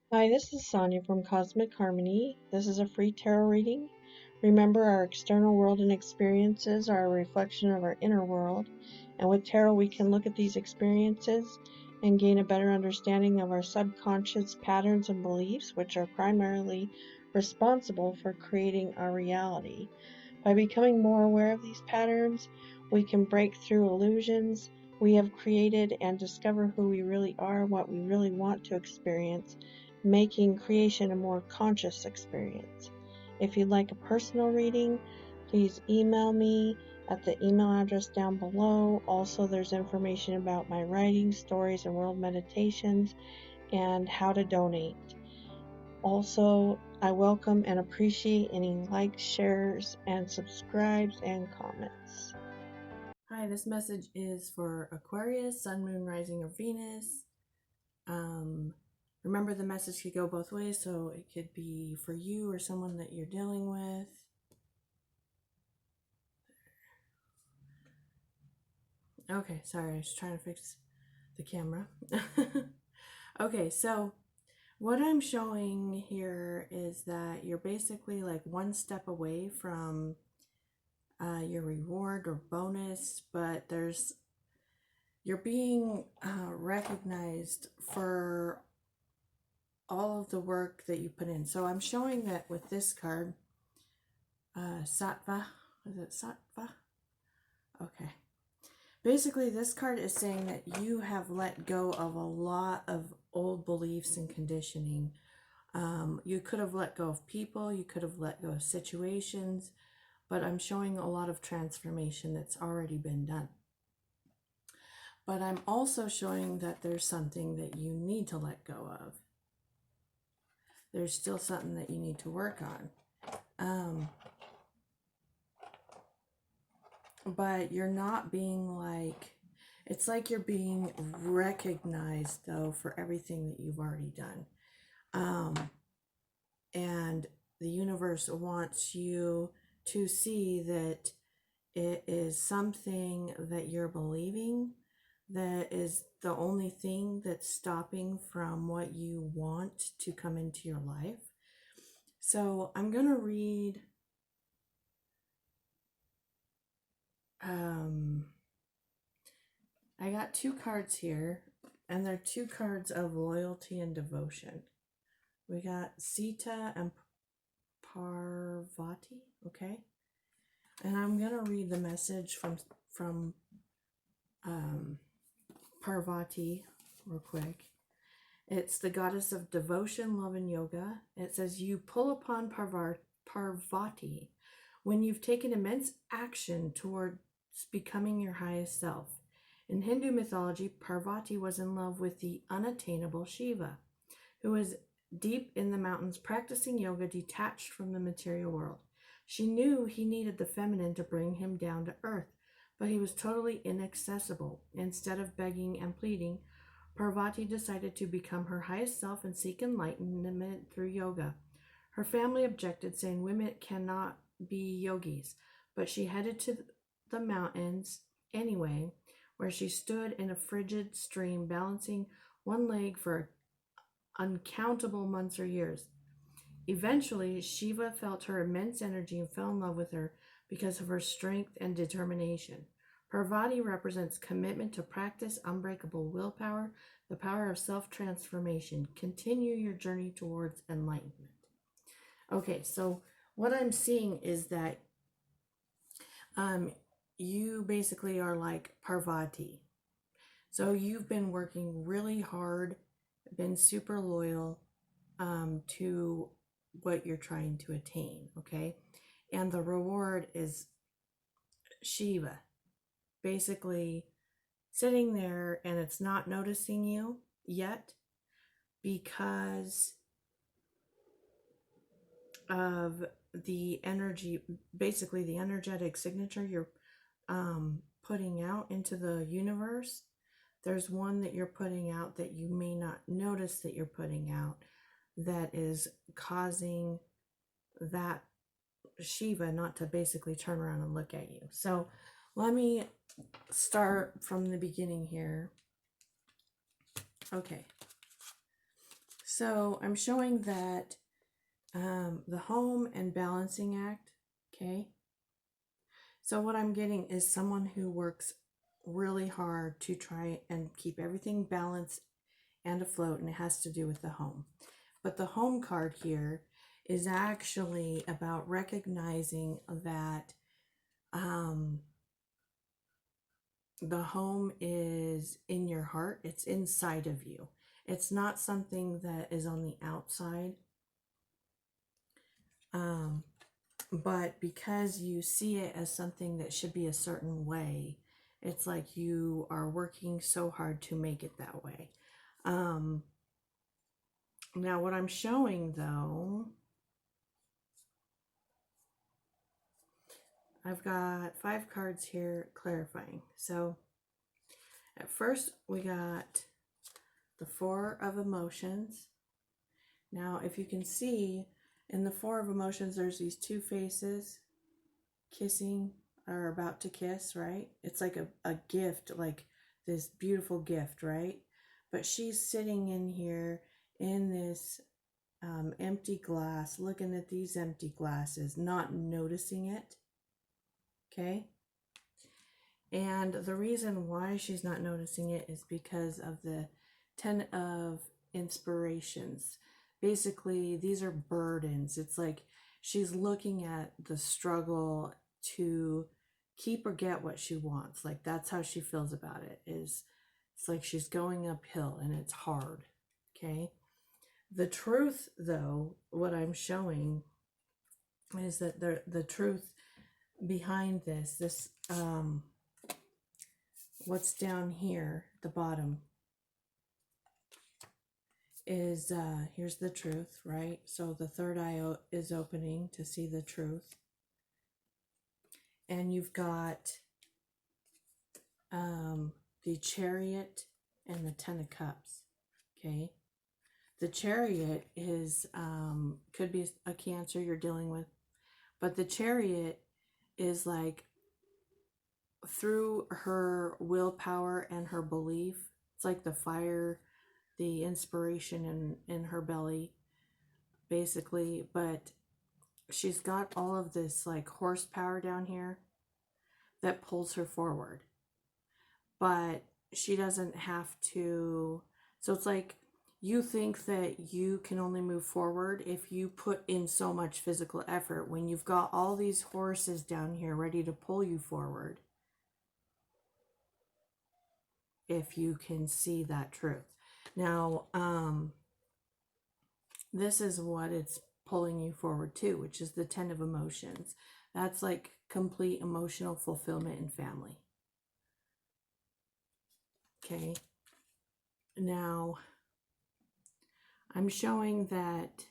Hi, this is Sonia from Cosmic Harmony. This is a free tarot reading. Remember, our external world and experiences are a reflection of our inner world, and with tarot, we can look at these experiences and gain a better understanding of our subconscious patterns and beliefs, which are primarily responsible for creating our reality. By becoming more aware of these patterns, we can break through illusions we have created and discover who we really are, what we really want to experience, making creation a more conscious experience. If you'd like a personal reading, please email me at the email address down below. Also, there's information about my writing, stories, and world meditations and how to donate. Also, I welcome and appreciate any likes, shares, and subscribes and comments. Hi, this message is for Aquarius, Sun, Moon, Rising, or Venus. Um, Remember, the message could go both ways, so it could be for you or someone that you're dealing with. Okay, sorry, I was trying to fix the camera. Okay, so what I'm showing here is that you're basically like one step away from your reward or bonus, but you're being recognized for all of the work that you put in. So I'm showing that with this card, Sattva. Is it Sattva? Okay. Basically, this card is saying that you have let go of a lot of old beliefs and conditioning. You could have let go of people, you could have let go of situations, but I'm showing a lot of transformation that's already been done. But I'm also showing that there's something that you need to let go of. There's still something that you need to work on. But you're not being like, it's like you're being recognized though for everything that you've already done. And the universe wants you to see that it is something that you're believing that is the only thing that's stopping from what you want to come into your life. So I'm going to read I got two cards here, and they're two cards of loyalty and devotion. We got Sita and Parvati, okay? And I'm gonna read the message from Parvati real quick. It's the goddess of devotion, love, and yoga. It says, you pull upon Parvati when you've taken immense action towards becoming your highest self. In Hindu mythology, Parvati was in love with the unattainable Shiva, who was deep in the mountains practicing yoga detached from the material world. She knew he needed the feminine to bring him down to earth, but he was totally inaccessible. Instead of begging and pleading, Parvati decided to become her highest self and seek enlightenment through yoga. Her family objected, saying women cannot be yogis, but she headed to the mountains anyway, where she stood in a frigid stream, balancing one leg for uncountable months or years. Eventually, Shiva felt her immense energy and fell in love with her because of her strength and determination. Parvati represents commitment to practice, unbreakable willpower, the power of self transformation. Continue your journey towards enlightenment. Okay, so what I'm seeing is that you basically are like Parvati. So you've been working really hard, been super loyal to what you're trying to attain, okay? And the reward is Shiva, basically sitting there and it's not noticing you yet because of the energy, basically the energetic signature you're putting out into the universe. There's one that you're putting out that you may not notice that you're putting out that is causing that Shiva not to basically turn around and look at you. So let me start from the beginning here. Okay. So I'm showing that the home and balancing act, okay? So what I'm getting is someone who works really hard to try and keep everything balanced and afloat, and it has to do with the home. But the home card here is actually about recognizing that the home is in your heart, it's inside of you. It's not something that is on the outside. But because you see it as something that should be a certain way, it's like you are working so hard to make it that way. Now, what I'm showing though, I've got 5 cards here clarifying. So at first we got the 4 of emotions. Now, if you can see in the 4 of emotions, there's these 2 faces kissing or about to kiss, right? It's like a gift, like this beautiful gift, right? But she's sitting in here in this empty glass, looking at these empty glasses, not noticing it, okay? And the reason why she's not noticing it is because of the 10 of inspirations. Basically, these are burdens. It's like she's looking at the struggle to keep or get what she wants. Like that's how she feels about it. Is it's like she's going uphill and it's hard. Okay. The truth, though, what I'm showing is that the truth behind this what's down here at the bottom is here's the truth, right? So the third eye is opening to see the truth, and you've got the Chariot and the 10 of Cups. Okay, the Chariot is could be a Cancer you're dealing with, but the Chariot is like through her willpower and her belief. It's like the fire, the inspiration in her belly, basically. But she's got all of this like horsepower down here that pulls her forward. But she doesn't have to. So it's like you think that you can only move forward if you put in so much physical effort when you've got all these horses down here ready to pull you forward. If you can see that truth. Now, this is what it's pulling you forward to, which is the 10 of emotions. That's like complete emotional fulfillment in family. Okay. Now, I'm showing that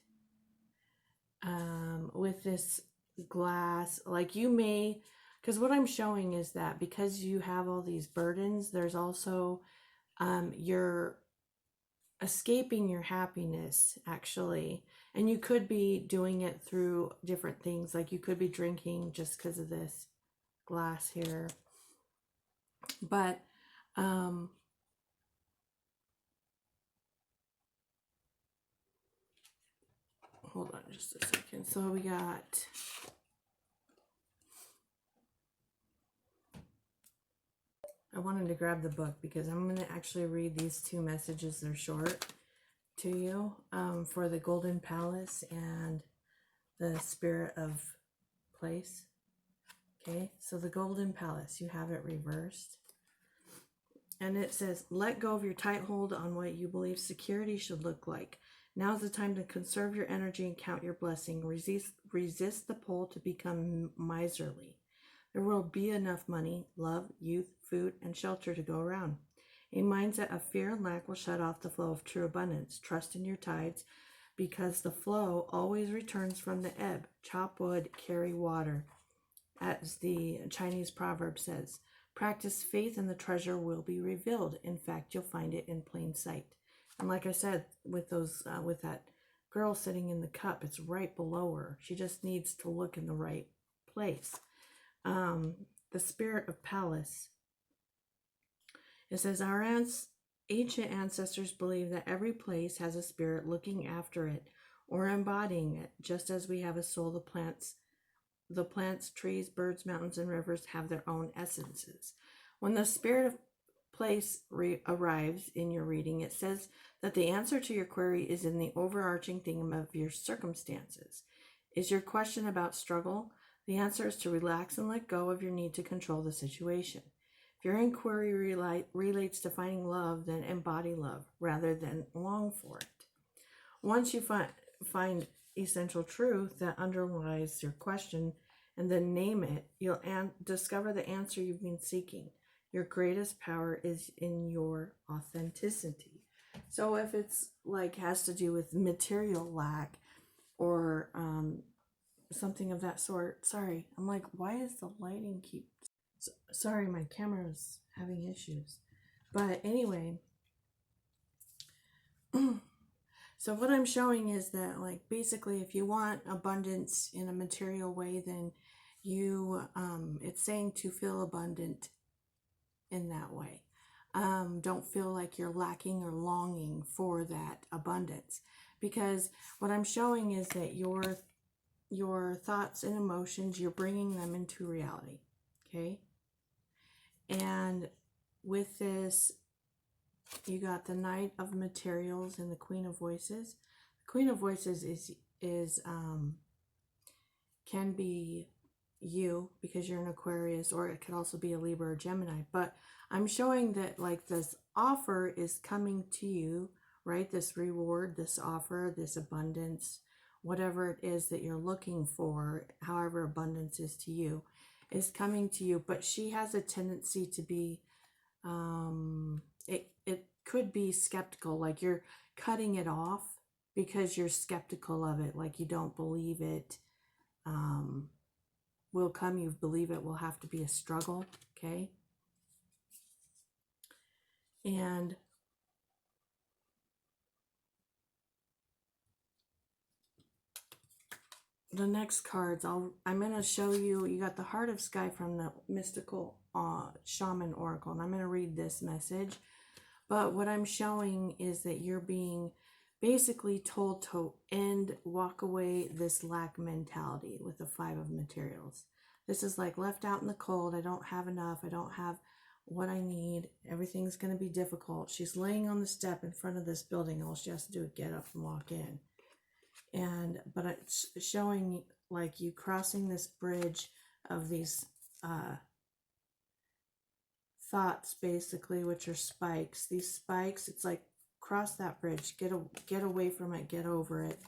with this glass, like you may, because what I'm showing is that because you have all these burdens, there's also you're escaping your happiness, actually. And you could be doing it through different things, like you could be drinking just because of this glass here. But hold on just a second. So we got I wanted to grab the book because I'm going to actually read these 2 messages. They're short to you for the Golden Palace and the Spirit of Place. Okay, so the Golden Palace, you have it reversed. And it says, let go of your tight hold on what you believe security should look like. Now's the time to conserve your energy and count your blessing. Resist the pull to become miserly. There will be enough money, love, youth, food, and shelter to go around. A mindset of fear and lack will shut off the flow of true abundance. Trust in your tides, because the flow always returns from the ebb. Chop wood, carry water, as the Chinese proverb says. Practice faith and the treasure will be revealed. In fact, you'll find it in plain sight. And like I said, with those, with that girl sitting in the cup, it's right below her. She just needs to look in the right place. The Spirit of Palace. It says, our Ancient ancestors believed that every place has a spirit looking after it or embodying it, just as we have a soul. The plants, trees, birds, mountains, and rivers have their own essences. When the spirit of place arrives in your reading, it says that the answer to your query is in the overarching theme of your circumstances. Is your question about struggle? The answer is to relax and let go of your need to control the situation. If your inquiry relates to finding love, then embody love rather than long for it. Once you find essential truth that underlies your question and then name it, you'll discover the answer you've been seeking. Your greatest power is in your authenticity. So if it's like has to do with material lack or something of that sort, sorry, I'm like, why is the lighting keep... Sorry, my camera's having issues. But anyway, so what I'm showing is that, like, basically if you want abundance in a material way, then you, it's saying to feel abundant in that way. Don't feel like you're lacking or longing for that abundance, because what I'm showing is that your thoughts and emotions, you're bringing them into reality. Okay. And with this, you got the Knight of Materials and the Queen of Voices. The Queen of Voices is can be you, because you're an Aquarius, or it could also be a Libra or Gemini. But I'm showing that, like, this offer is coming to you, right? This reward, this offer, this abundance, whatever it is that you're looking for, however abundance is to you, is coming to you. But she has a tendency to be, it could be skeptical, like you're cutting it off because you're skeptical of it, like you don't believe it will come. You believe it will have to be a struggle. Okay. And the next cards, I'm going to show you, you got the Heart of Sky from the Mystical Shaman Oracle, and I'm going to read this message. But what I'm showing is that you're being basically told to walk away this lack mentality with the Five of Materials. This is like left out in the cold. I don't have enough. I don't have what I need. Everything's going to be difficult. She's laying on the step in front of this building. All she has to do is get up and walk in. But it's showing like you crossing this bridge of these thoughts, basically, which are spikes. These spikes, it's like cross that bridge, get away from it, get over it,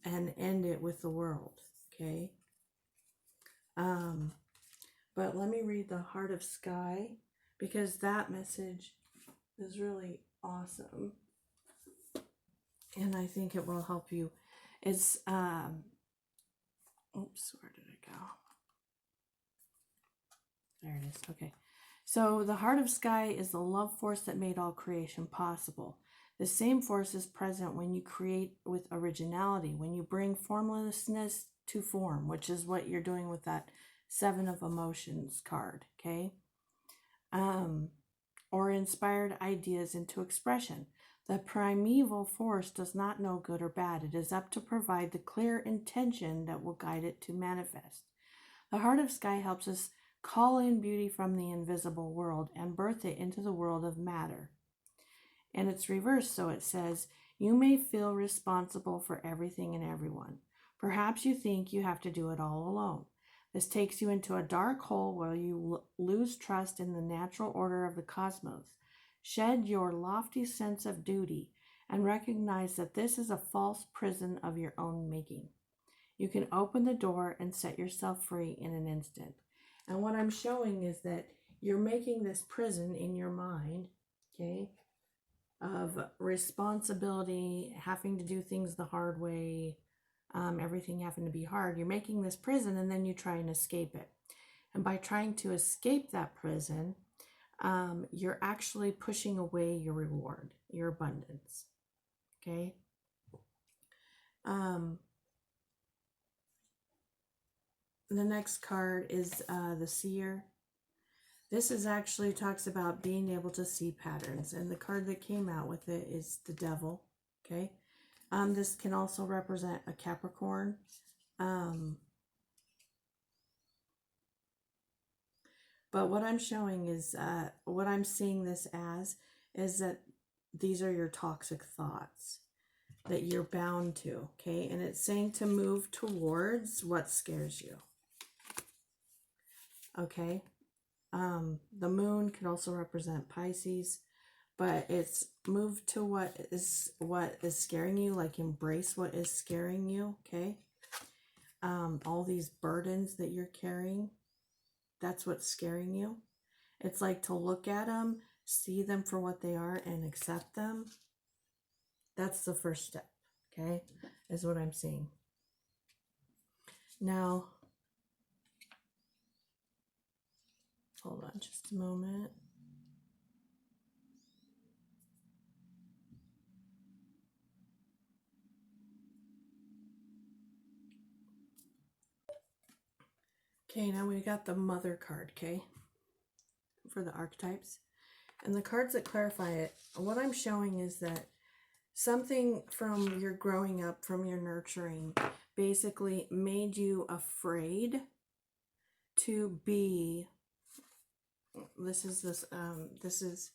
and end it with the world. Okay. But let me read the Heart of Sky, because that message is really awesome, and I think it will help you. It's oops, where did it go? There it is. Okay. So the Heart of Sky is the love force that made all creation possible. The same force is present when you create with originality, when you bring formlessness to form, which is what you're doing with that Seven of Emotions card, okay? Or inspired ideas into expression. The primeval force does not know good or bad. It is up to provide the clear intention that will guide it to manifest. The Heart of Sky helps us call in beauty from the invisible world and birth it into the world of matter. And it's reversed, so it says, you may feel responsible for everything and everyone. Perhaps you think you have to do it all alone. This takes you into a dark hole where you lose trust in the natural order of the cosmos. Shed your lofty sense of duty and recognize that this is a false prison of your own making. You can open the door and set yourself free in an instant. And what I'm showing is that you're making this prison in your mind, okay, of responsibility, having to do things the hard way, everything having to be hard. You're making this prison, and then you try and escape it. And by trying to escape that prison, you're actually pushing away your reward, your abundance. Okay? The next card is the Seer. This is actually talks about being able to see patterns, and the card that came out with it is the Devil. Okay, this can also represent a Capricorn. But what I'm showing is, what I'm seeing this as is that these are your toxic thoughts that you're bound to, okay? And it's saying to move towards what scares you, okay? The moon could also represent Pisces, but it's move to what is scaring you, like embrace what is scaring you, okay? All these burdens that you're carrying, that's what's scaring you. It's like to look at them, see them for what they are, and accept them. That's the first step, okay, is what I'm seeing. Now, hold on just a moment. Okay, now we got the Mother card, okay, for the archetypes. And the cards that clarify it, what I'm showing is that something from your growing up, from your nurturing, basically made you afraid to be, this is,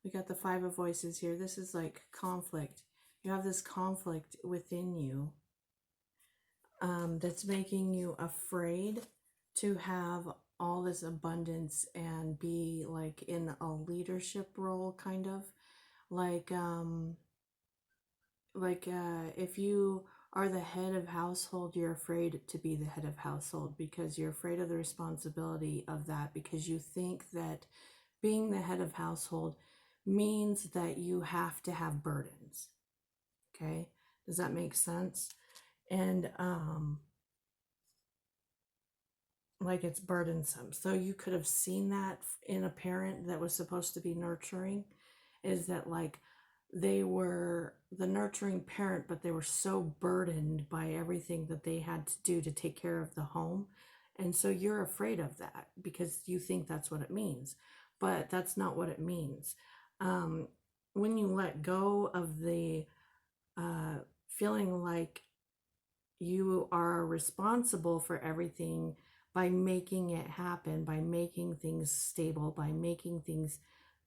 we got the Five of Voices here. This is like conflict. You have this conflict within you that's making you afraid to have all this abundance and be like in a leadership role, kind of like if you are the head of household, you're afraid to be the head of household because you're afraid of the responsibility of that, because you think that being the head of household means that you have to have burdens. Okay, does that make sense? And like it's burdensome. So you could have seen that in a parent that was supposed to be nurturing, is that like they were the nurturing parent, but they were so burdened by everything that they had to do to take care of the home. And so you're afraid of that because you think that's what it means, but that's not what it means. When you let go of the feeling like you are responsible for everything by making it happen, by making things stable, by making things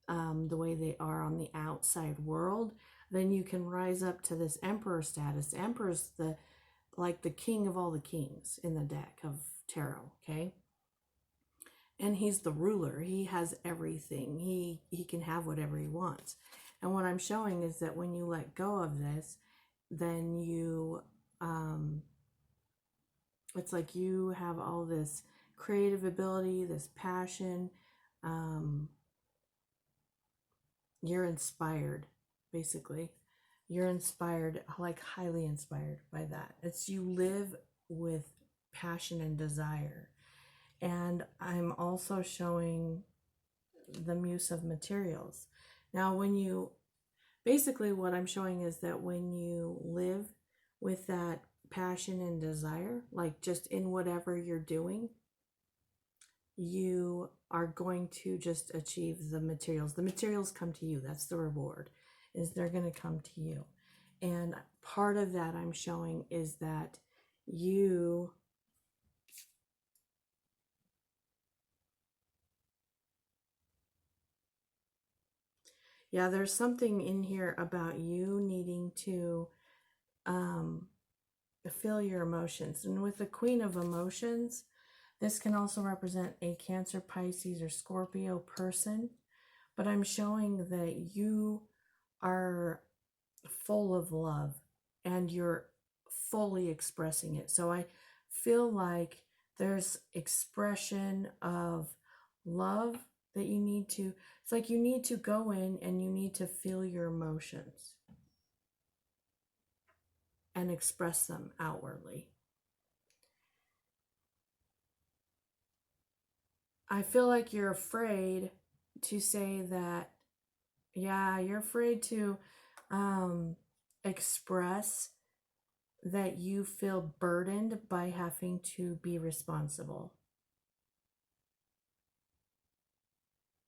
the way they are on the outside world, then you can rise up to this emperor status. Emperor's the king of all the kings in the deck of tarot, okay? And he's the ruler. He has everything. He can have whatever he wants. And what I'm showing is that when you let go of this, then you it's like you have all this creative ability, this passion. You're inspired, basically. You're inspired, like highly inspired by that. It's you live with passion and desire. And I'm also showing the Muse of Materials. Now, when you, basically what I'm showing is that when you live with that passion and desire, like just in whatever you're doing, you are going to just achieve the materials. The materials come to you. That's the reward, is they're going to come to you. And part of that I'm showing is that you there's something in here about you needing to feel your emotions. And with the Queen of Emotions, this can also represent a Cancer, Pisces, or Scorpio person. But I'm showing that you are full of love and you're fully expressing it. So I feel like there's expression of love that you need to, it's like you need to go in and you need to feel your emotions and express them outwardly. I feel like you're afraid to say that, you're afraid to express that you feel burdened by having to be responsible.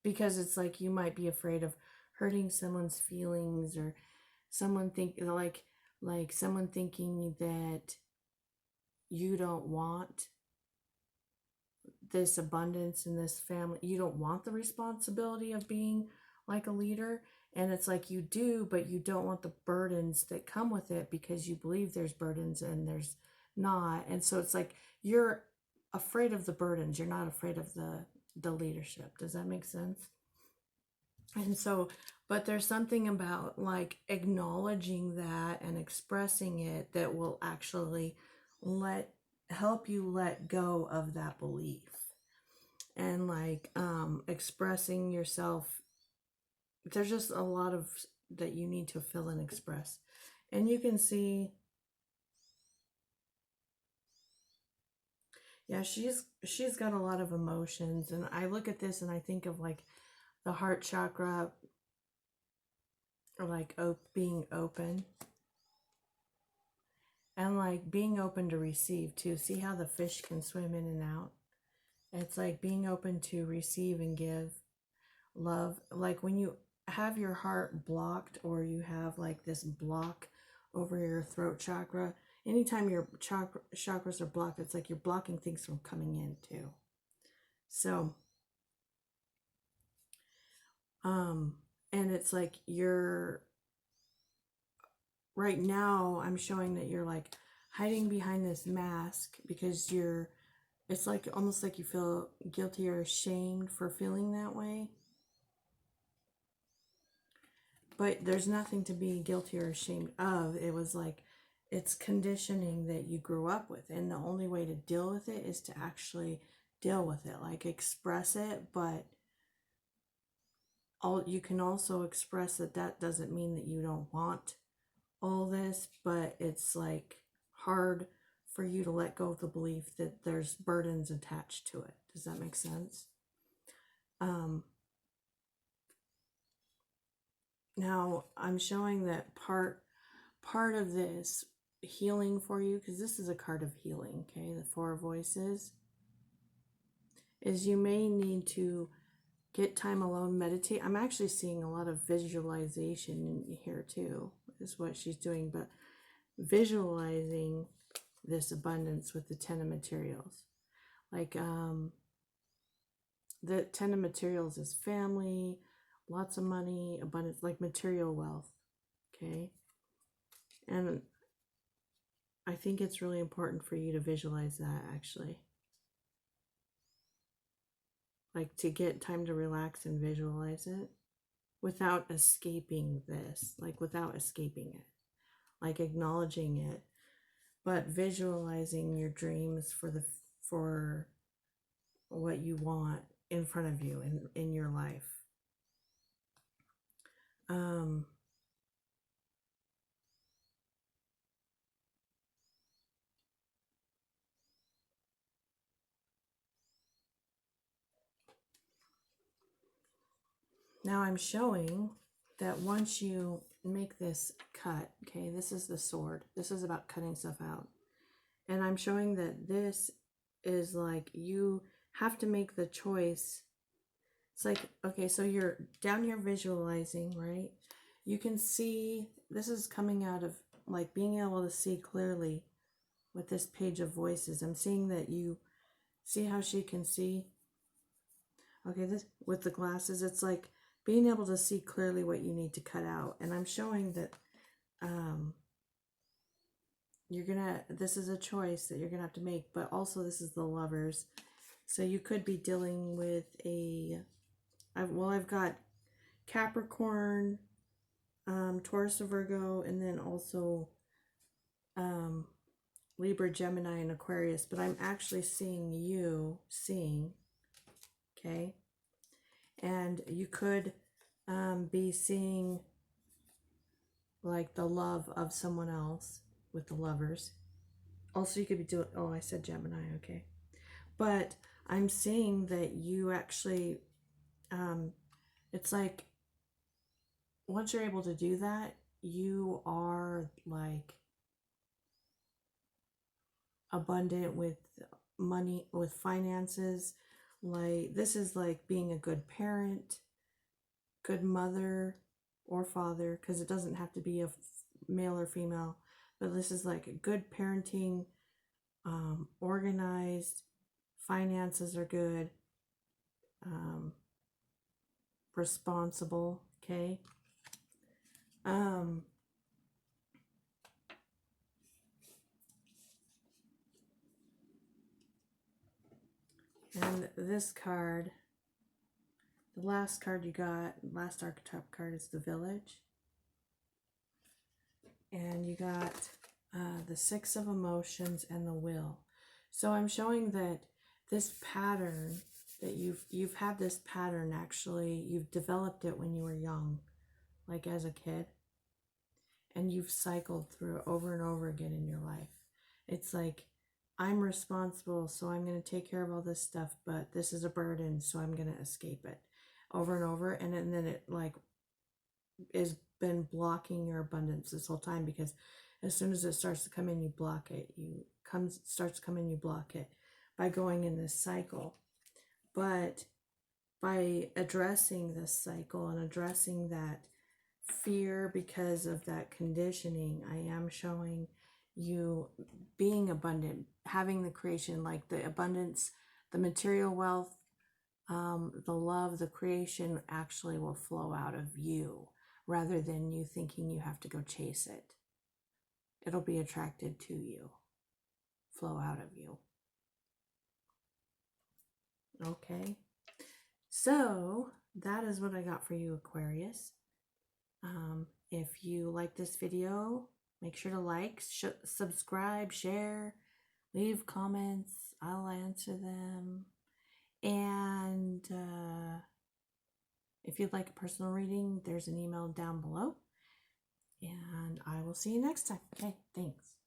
because it's like you might be afraid of hurting someone's feelings, or someone think like someone thinking that you don't want this abundance in this family. You don't want the responsibility of being like a leader. And it's like you do, but you don't want the burdens that come with it because you believe there's burdens and there's not. And so it's like you're afraid of the burdens. You're not afraid of the leadership. Does that make sense? And so, but there's something about like acknowledging that and expressing it that will actually help you let go of that belief, and like expressing yourself. There's just a lot of that you need to feel and express. And you can see, yeah, she's got a lot of emotions, and I look at this and I think of like the heart chakra, or like being open, and like being open to receive too. See how the fish can swim in and out? It's like being open to receive and give love. Like when you have your heart blocked, or you have like this block over your throat chakra, anytime your chakras are blocked, it's like you're blocking things from coming in too. So and it's like you're right now, I'm showing that you're like hiding behind this mask because it's like almost like you feel guilty or ashamed for feeling that way. But there's nothing to be guilty or ashamed of. It was like, it's conditioning that you grew up with. And the only way to deal with it is to actually deal with it, like express it. But you can also express that doesn't mean that you don't want all this, but it's like hard for you to let go of the belief that there's burdens attached to it. Does that make sense? Now I'm showing that part of this healing for you, because this is a card of healing, okay, the Four of Voices, is you may need to get time alone, meditate. I'm actually seeing a lot of visualization in here too, is what she's doing, but visualizing this abundance with the Ten of Materials. Like the Ten of Materials is family, lots of money, abundance, like material wealth, okay? And I think it's really important for you to visualize that, actually. Like to get time to relax and visualize it without escaping this, like without escaping it, like acknowledging it, but visualizing your dreams for what you want in front of you in your life. Now I'm showing that once you make this cut, okay, this is the sword. This is about cutting stuff out. And I'm showing that this is like you have to make the choice. It's like, okay, so you're down here visualizing, right? You can see, this is coming out of like being able to see clearly with this page of voices. I'm seeing that you see how she can see. Okay, this with the glasses, it's like being able to see clearly what you need to cut out. And I'm showing that this is a choice that you're gonna have to make, but also this is the Lovers. So you could be dealing with I've got Capricorn, Taurus or Virgo, and then also Libra, Gemini, and Aquarius. But I'm actually seeing, okay? And you could be seeing like the love of someone else with the Lovers. Also, you could be doing, oh, I said Gemini, okay. But I'm seeing that you actually, it's like, once you're able to do that, you are like abundant with money, with finances. Like, this is like being a good parent, good mother or father, because it doesn't have to be a male or female, but this is like a good parenting, organized, finances are good, responsible, okay? And this card, the last card you got, last archetype card is the Village. And you got the Six of Emotions and the Will. So I'm showing that this pattern, that you've had this pattern, actually, you've developed it when you were young, like as a kid, and you've cycled through it over and over again in your life. It's like, I'm responsible, so I'm going to take care of all this stuff, but this is a burden, so I'm going to escape it over and over. And then it like is been blocking your abundance this whole time, because as soon as it starts to come in, you block it. Starts to come in, you block it by going in this cycle. But by addressing this cycle and addressing that fear because of that conditioning, I am showing you being abundant, having the creation, like the abundance, the material wealth, the love, the creation actually will flow out of you rather than you thinking you have to go chase it. It'll be attracted to you, flow out of you. Okay, so that is what I got for you, Aquarius. If you like this video, make sure to like, subscribe, share, leave comments. I'll answer them. And if you'd like a personal reading, there's an email down below. And I will see you next time. Okay, thanks.